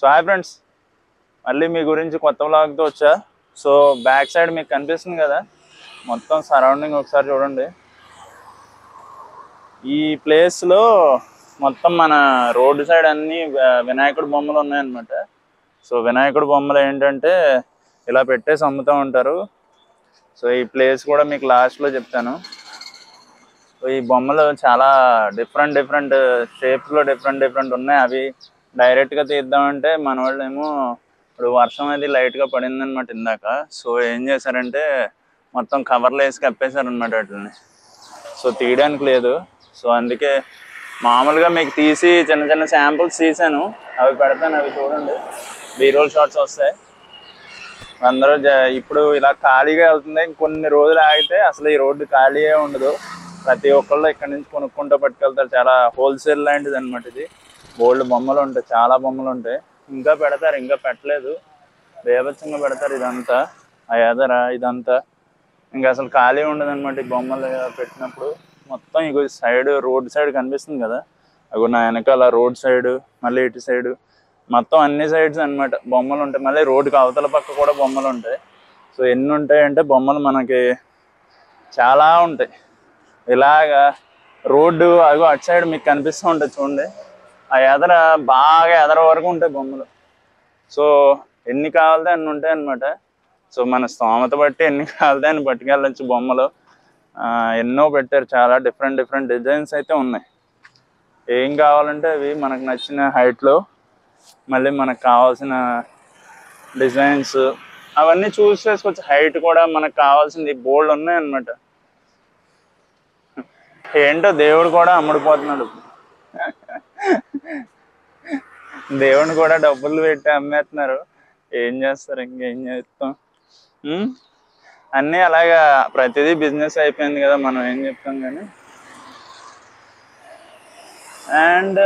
So hi friends, మళ్ళీ మీ గురించి కొత్త వ్లాగ్తో వచ్చా. సో బ్యాక్ సైడ్ మీకు కనిపిస్తుంది కదా, మొత్తం సరౌండింగ్ ఒకసారి చూడండి. ఈ ప్లేస్లో మొత్తం మన రోడ్డు సైడ్ అన్ని వినాయకుడి బొమ్మలు ఉన్నాయన్నమాట. సో వినాయకుడి బొమ్మలు ఏంటంటే ఇలా పెట్టేసి అమ్ముతూ ఉంటారు. సో ఈ ప్లేస్ కూడా మీకు లాస్ట్లో చెప్తాను. సో ఈ బొమ్మలు చాలా డిఫరెంట్ షేప్స్లో డిఫరెంట్ ఉన్నాయి. అవి డైరెక్ట్గా తీద్దామంటే మన వాళ్ళు ఏమో ఇప్పుడు వర్షం అది లైట్గా పడిందనమాట ఇందాక. సో ఏం చేశారంటే మొత్తం కవర్లు వేసి కప్పేశారనమాట వాటిని. సో తీయడానికి లేదు. సో అందుకే మామూలుగా మీకు తీసి చిన్న శాంపుల్స్ తీసాను, అవి పెడతాను. అవి చూడండి, బీరోల్ షాట్స్ వస్తాయి. అందరూ ఇప్పుడు ఇలా ఖాళీగా వెళ్తుంది. కొన్ని రోజులు ఆగితే అసలు ఈ రోడ్డు ఖాళీయే ఉండదు. ప్రతి ఒక్కళ్ళు ఇక్కడ నుంచి కొనుక్కుంటూ పట్టుకెళ్తారు. చాలా హోల్సేల్ లాంటిది అనమాట ఇది. బోల్డ్ బొమ్మలు ఉంటాయి, చాలా బొమ్మలు ఉంటాయి. ఇంకా పెడతారు, ఇంకా పెట్టలేదు, బేభత్సంగా పెడతారు. ఇదంతా ఆ ఎదర ఇదంతా ఇంకా అసలు ఖాళీ ఉండదు అనమాట ఈ బొమ్మలు పెట్టినప్పుడు. మొత్తం ఇక సైడ్ రోడ్ సైడ్ కనిపిస్తుంది కదా, అవి నా వెనకాల రోడ్ సైడ్, మళ్ళీ ఇటు సైడు మొత్తం అన్ని సైడ్స్ అనమాట బొమ్మలు ఉంటాయి. మళ్ళీ రోడ్డుకి అవతల పక్క కూడా బొమ్మలు ఉంటాయి. సో ఎన్ని ఉంటాయంటే బొమ్మలు మనకి చాలా ఉంటాయి. ఇలాగా రోడ్డు అగో అటు సైడ్ మీకు కనిపిస్తూ ఉంటుంది చూడండి. ఆ ఎదర బాగా ఎదర వరకు ఉంటాయి బొమ్మలు. సో ఎన్ని కావాలితే అన్ని ఉంటాయి అన్నమాట. సో మన స్తోమత బట్టి ఎన్ని కావాలితే అన్ని పట్టుకెళ్ళచ్చు బొమ్మలు. ఎన్నో పెట్టారు, చాలా డిఫరెంట్ డిజైన్స్ అయితే ఉన్నాయి. ఏం కావాలంటే అవి మనకు నచ్చిన హైట్లో, మళ్ళీ మనకు కావాల్సిన డిజైన్స్ అవన్నీ చూస్ చేసుకోవచ్చు. హైట్ కూడా మనకు కావాల్సింది బోల్డ్ ఉన్నాయన్నమాట. ఏంటో దేవుడు కూడా అమ్ముడిపోతున్నాడు. దేవుడిని కూడా డబ్బులు పెట్టి అమ్మేస్తున్నారు. ఏం చేస్తారు, ఇంకేం చేస్తాం. అన్నీ అలాగా ప్రతిదీ బిజినెస్ అయిపోయింది కదా, మనం ఏం చెప్తాం. కానీ అండ్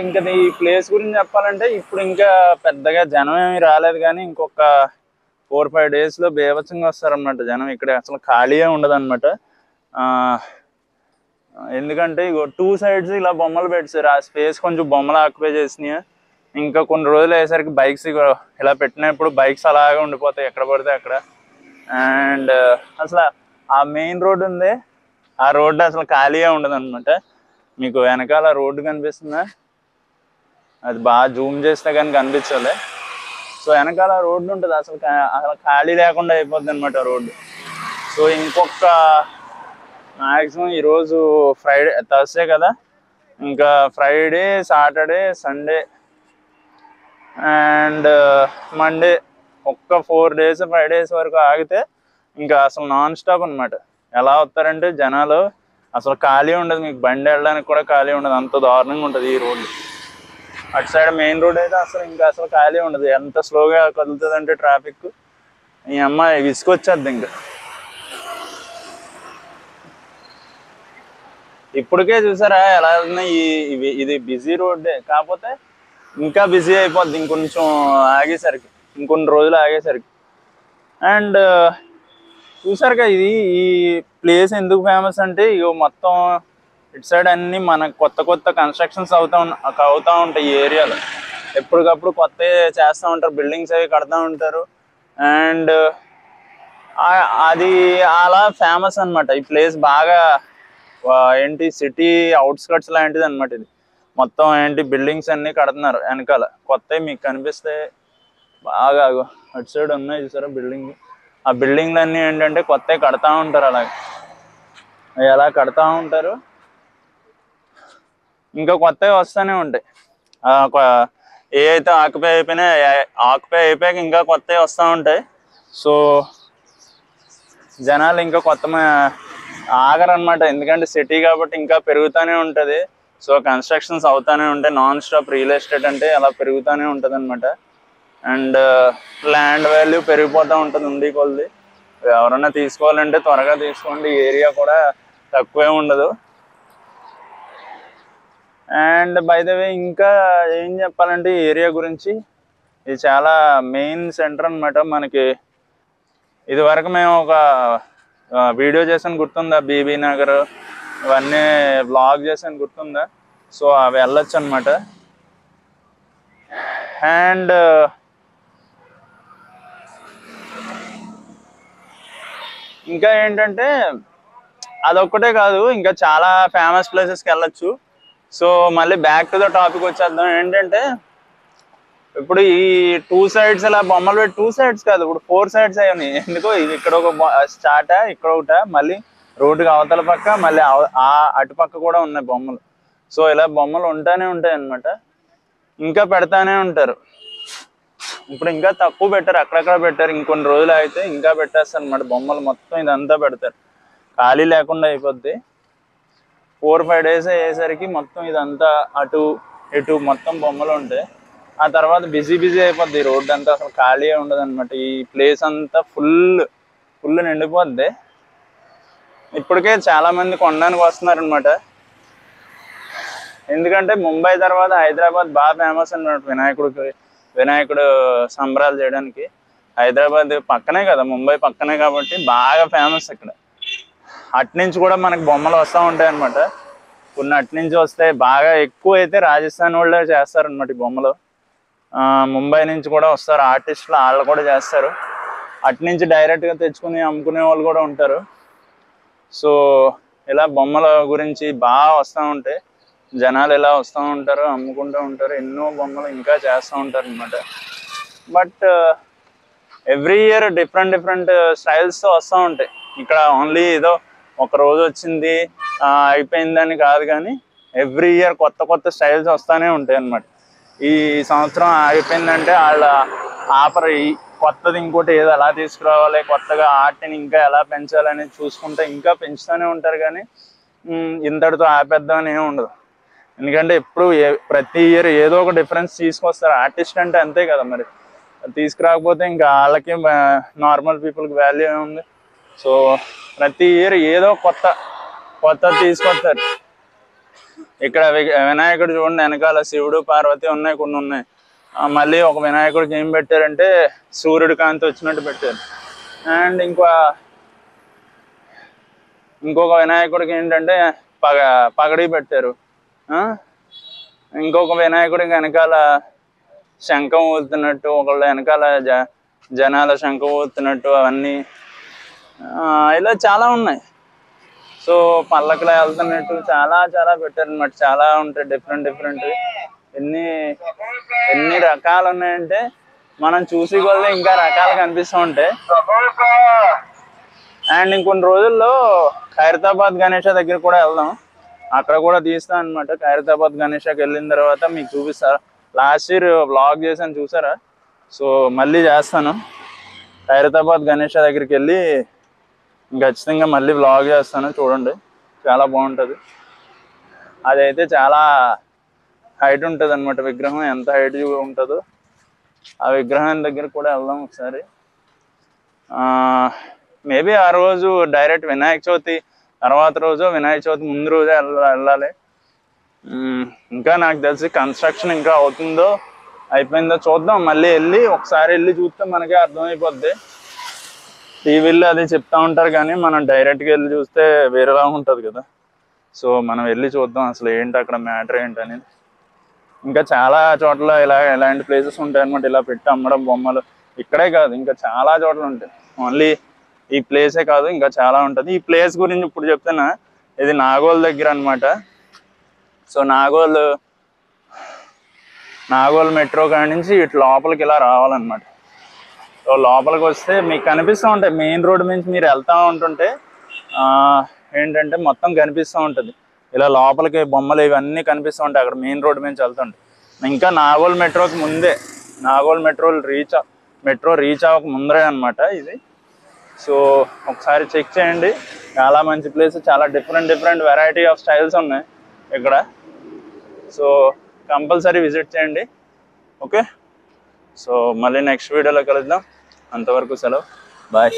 ఇంకా ఈ ప్లేస్ గురించి చెప్పాలంటే ఇప్పుడు ఇంకా పెద్దగా జనం ఏమి రాలేదు, కానీ ఇంకొక 4-5 డేస్లో బేభత్సంగా వస్తారనమాట జనం. ఇక్కడ అసలు ఖాళీయే ఉండదు అనమాట. ఎందుకంటే ఇగో 2 సైడ్స్ ఇలా బొమ్మలు పెట్టారు. ఆ స్పేస్ కొంచెం బొమ్మలు ఆక్యుపై చేసినాయి. ఇంకా కొన్ని రోజులు అయ్యేసరికి బైక్స్ ఇలా పెట్టినప్పుడు బైక్స్ అలాగే ఉండిపోతాయి ఎక్కడ పడితే అక్కడ. అండ్ అసలు ఆ మెయిన్ రోడ్డు ఉంది, ఆ రోడ్డు అసలు ఖాళీగా ఉండదు అనమాట. మీకు వెనకాల రోడ్డు కనిపిస్తుందా, అది బాగా జూమ్ చేస్తే కానీ కనిపించాలి. సో వెనకాల రోడ్డు ఉంటుంది, అసలు ఖాళీ లేకుండా అయిపోద్ది అనమాట రోడ్డు. సో ఇంకొక మ్యాక్సిమం ఈరోజు ఫ్రైడే, థర్స్డే కదా, ఇంకా Friday, Saturday, Sunday and Monday ఒక్క 4 డేస్ 5 డేస్ వరకు ఆగితే ఇంకా అసలు నాన్ స్టాప్ అనమాట. ఎలా వస్తారంటే జనాలు అసలు ఖాళీ ఉండదు, మీకు బండి వెళ్ళడానికి కూడా ఖాళీ ఉండదు, అంత దారుణంగా ఉంటుంది ఈ రోడ్డు. అటు సైడ్ మెయిన్ రోడ్ అయితే అసలు ఖాళీ ఉండదు. ఎంత స్లోగా కదులుతుంది అంటే ట్రాఫిక్, ఈ అమ్మాయి విసుకొచ్చేద్ది. ఇంకా ఇప్పటికే చూసారా ఎలా ఉన్నాయి. ఇది బిజీ రోడ్డే, కాకపోతే ఇంకా బిజీ అయిపోద్ది ఇంకొంచెం ఆగేసరికి, ఇంకొన్ని రోజులు ఆగేసరికి. అండ్ చూసారుగా ఇది ఈ ప్లేస్ ఎందుకు ఫేమస్ అంటే ఇగో మొత్తం ఇటు సైడ్ అన్ని మన కొత్త కన్స్ట్రక్షన్స్ అవుతూ ఉంటాయి ఈ ఏరియాలో. ఎప్పటికప్పుడు కొత్త చేస్తూ ఉంటారు, బిల్డింగ్స్ అవి కడతా ఉంటారు. అండ్ అది అలా ఫేమస్ అనమాట ఈ ప్లేస్. బాగా ఏంటి సిటీ అవుట్స్కట్స్ లాంటిది అనమాట ఇది. మొత్తం ఏంటి బిల్డింగ్స్ అన్నీ కడుతున్నారు వెనకాల కొత్తవి మీకు కనిపిస్తే బాగా అటు సైడ్ ఉన్నాయి చూసారా బిల్డింగ్. ఆ బిల్డింగ్లు అన్నీ ఏంటంటే కొత్తవి కడతా ఉంటారు. అలాగే ఎలా కడతా ఉంటారు, ఇంకా కొత్తవి వస్తూనే ఉంటాయి. ఏ అయితే ఆక్యుపై అయిపోయాక ఇంకా కొత్తవి వస్తూ ఉంటాయి. సో జనాలు ఇంకా ఆగరనమాట, ఎందుకంటే సిటీ కాబట్టి ఇంకా పెరుగుతూనే ఉంటుంది. సో కన్స్ట్రక్షన్స్ అవుతూనే ఉంటాయి నాన్ స్టాప్. రియల్ ఎస్టేట్ అంటే అలా పెరుగుతూనే ఉంటుంది అనమాట. అండ్ ల్యాండ్ వాల్యూ పెరిగిపోతూ ఉంటుంది ఉండి కొలది. ఎవరన్నా తీసుకోవాలంటే త్వరగా తీసుకోండి, ఏరియా కూడా తక్కువే ఉండదు. అండ్ బై ద వే ఇంకా ఏం చెప్పాలంటే ఈ ఏరియా గురించి, ఇది చాలా మెయిన్ సెంటర్ అనమాట మనకి. ఇది వరకు మేము ఒక వీడియో చేసాను గుర్తుందా, బీబీ నగర్ ఇవన్నీ వ్లాగ్ చేసాను గుర్తుందా. సో అవి వెళ్ళొచ్చు అనమాట. అండ్ ఇంకా ఏంటంటే అదొక్కటే కాదు, ఇంకా చాలా ఫేమస్ ప్లేసెస్కి వెళ్ళొచ్చు. సో మళ్ళీ బ్యాక్ టు ద టాపిక్ వచ్చేద్దాం. ఏంటంటే ఇప్పుడు ఈ 2 sides అలా బొమ్మలు పెట్టి 2 sides కాదు, ఇప్పుడు 4 sides అయ్యాయి. ఎందుకో ఇక్కడ ఒక స్టార్ట్, ఇక్కడ ఒకట, మళ్ళీ రోడ్డుకి అవతల పక్క, మళ్ళీ ఆ అటుపక్క కూడా ఉన్నాయి బొమ్మలు. సో ఇలా బొమ్మలు ఉంటానే ఉంటాయి అన్నమాట, ఇంకా పెడతానే ఉంటారు. ఇప్పుడు ఇంకా తక్కువ పెట్టారు, అక్కడక్కడ పెట్టారు. ఇంకొన్ని రోజులు అయితే ఇంకా పెట్టేస్తారు అన్నమాట బొమ్మలు మొత్తం. ఇదంతా పెడతారు, ఖాళీ లేకుండా అయిపోద్ది. 4-5 days అయ్యేసరికి మొత్తం ఇదంతా అటు ఇటు మొత్తం బొమ్మలు ఉంటాయి. ఆ తర్వాత బిజీ అయిపోద్ది రోడ్డు అంతా, అసలు ఖాళీ ఉండదు అనమాట. ఈ ప్లేస్ అంతా ఫుల్ నిండిపోద్ది. ఇప్పటికే చాలా మంది కొనడానికి వస్తున్నారు అనమాట. ఎందుకంటే ముంబై తర్వాత హైదరాబాద్ బాగా ఫేమస్ అన్నమాట వినాయకుడు సంబరాలు చేయడానికి. హైదరాబాద్ పక్కనే కదా, ముంబై పక్కనే కాబట్టి బాగా ఫేమస్ ఇక్కడ. అట్నుంచి కూడా మనకు బొమ్మలు వస్తూ ఉంటాయి అనమాట. కొన్ని అట్నుంచి వస్తాయి, బాగా ఎక్కువ అయితే రాజస్థాన్ వాళ్ళే చేస్తారనమాట ఈ బొమ్మలు. ముంబై నుంచి కూడా వస్తారు ఆర్టిస్టులు, వాళ్ళు కూడా చేస్తారు. అట్నుంచి డైరెక్ట్గా తెచ్చుకుని అమ్ముకునే వాళ్ళు కూడా ఉంటారు. సో ఇలా బొమ్మల గురించి బాగా వస్తూ ఉంటాయి, జనాలు ఇలా వస్తూ ఉంటారు, అమ్ముకుంటూ ఉంటారు. ఎన్నో బొమ్మలు ఇంకా చేస్తూ ఉంటారు అనమాట. బట్ ఎవ్రీ ఇయర్ డిఫరెంట్ స్టైల్స్తో వస్తూ ఉంటాయి. ఇక్కడ ఓన్లీ ఏదో ఒక రోజు వచ్చింది అయిపోయిందని కాదు, కానీ ఎవ్రీ ఇయర్ కొత్త స్టైల్స్ వస్తూనే ఉంటాయి అన్నమాట. ఈ సంవత్సరం అయిపోయిందంటే వాళ్ళ ఆపర్ కొత్తది ఇంకోటి ఏదో ఎలా తీసుకురావాలి, కొత్తగా ఆర్ట్ని ఇంకా ఎలా పెంచాలనేది చూసుకుంటే ఇంకా పెంచుతూనే ఉంటారు. కానీ ఇంతటితో ఆపేద్దామని ఏమి ఉండదు. ఎందుకంటే ఎప్పుడు ప్రతి ఇయర్ ఏదో ఒక డిఫరెన్స్ తీసుకొస్తారు. ఆర్టిస్ట్ అంటే అంతే కదా, మరి తీసుకురాకపోతే ఇంకా వాళ్ళకి నార్మల్ పీపుల్కి వాల్యూ ఏముంది. సో ప్రతి ఇయర్ ఏదో కొత్త తీసుకొస్తారు. ఇక్కడ వినాయకుడు చూడండి, వెనకాల శివుడు పార్వతి ఉన్నాయి, కొన్ని ఉన్నాయి. మళ్ళీ ఒక వినాయకుడికి ఏం పెట్టారంటే సూర్యుడి కాంతి వచ్చినట్టు పెట్టారు. అండ్ ఇంకొక వినాయకుడికి ఏంటంటే పగడి పెట్టారు. ఇంకొక వినాయకుడికి వెనకాల శంఖం ఊదుతున్నట్టు, ఒకళ్ళ వెనకాల జనాల శంఖం ఊదుతున్నట్టు, అవన్నీ ఇలా చాలా ఉన్నాయి. సో పల్లకిలో వెళ్తున్నట్టు చాలా పెట్టారు అనమాట. చాలా ఉంటాయి డిఫరెంట్. ఎన్ని రకాలు ఉన్నాయంటే మనం చూసి కొద్ది ఇంకా రకాలు కనిపిస్తూ ఉంటాయి. అండ్ ఇంకొన్ని రోజుల్లో ఖైరతాబాద్ గణేష దగ్గర కూడా వెళ్దాం, అక్కడ కూడా తీస్తాను అనమాట. ఖైరతాబాద్ గణేషకి వెళ్ళిన తర్వాత మీకు చూపిస్తా. లాస్ట్ ఇయర్ వ్లాగ్ చేశాను, చూసారా? సో మళ్ళీ చేస్తాను. ఖైరతాబాద్ గణేష దగ్గరికి వెళ్ళి ఖచ్చితంగా మళ్ళీ వ్లాగ్ చేస్తాను, చూడండి. చాలా బాగుంటుంది. అదైతే చాలా హైట్ ఉంటుంది అనమాట విగ్రహం. ఎంత హైట్ ఉంటుందో ఆ విగ్రహం దగ్గర కూడా వెళ్దాం ఒకసారి. మేబీ ఆ రోజు డైరెక్ట్ వినాయక చవితి తర్వాత రోజు, వినాయక చవితి ముందు రోజే వెళ్ళాలి. ఇంకా నాకు తెలిసి కన్స్ట్రక్షన్ ఇంకా అవుతుందో అయిపోయిందో చూద్దాం. మళ్ళీ ఒకసారి వెళ్ళి చూస్తే మనకే అర్థమైపోద్ది. టీవీల్లో అది చెప్తా ఉంటారు, కానీ మనం డైరెక్ట్గా వెళ్ళి చూస్తే వేరేలా ఉంటుంది కదా. సో మనం వెళ్ళి చూద్దాం అసలు ఏంటి అక్కడ మ్యాటర్ ఏంటనేది. ఇంకా చాలా చోట్ల ఇలాంటి ప్లేసెస్ ఉంటాయి అనమాట, ఇలా పెట్టి అమ్మడం బొమ్మలు. ఇక్కడే కాదు, ఇంకా చాలా చోట్ల ఉంటాయి. ఓన్లీ ఈ ప్లేసే కాదు, ఇంకా చాలా ఉంటుంది. ఈ ప్లేస్ గురించి ఇప్పుడు చెప్తున్నా, ఇది నాగోల్ దగ్గర అనమాట. సో నాగోల్ మెట్రో కాడి నుంచి ఇటు లోపలికి ఇలా రావాలన్నమాట. సో లోపలికి వస్తే మీకు కనిపిస్తూ ఉంటాయి, మెయిన్ రోడ్ నుంచి మీరు వెళ్తూ ఉంటుంటే ఏంటంటే మొత్తం కనిపిస్తూ ఉంటుంది. ఇలా లోపలికి బొమ్మలు ఇవన్నీ కనిపిస్తూ ఉంటాయి అక్కడ మెయిన్ రోడ్ నుంచి వెళ్తుంటే. ఇంకా నాగోల్ మెట్రోకి ముందే, నాగోల్ మెట్రో రీచ్ అవ్వక ముందరే అనమాట ఇది. సో ఒకసారి చెక్ చేయండి, చాలా మంచి ప్లేస్. చాలా డిఫరెంట్ వెరైటీ ఆఫ్ స్టైల్స్ ఉన్నాయి ఇక్కడ. సో కంపల్సరీ విజిట్ చేయండి. ఓకే, సో మళ్ళీ నెక్స్ట్ వీడియోలో కలుద్దాం. అంతవరకు సెలవు, బాయ్.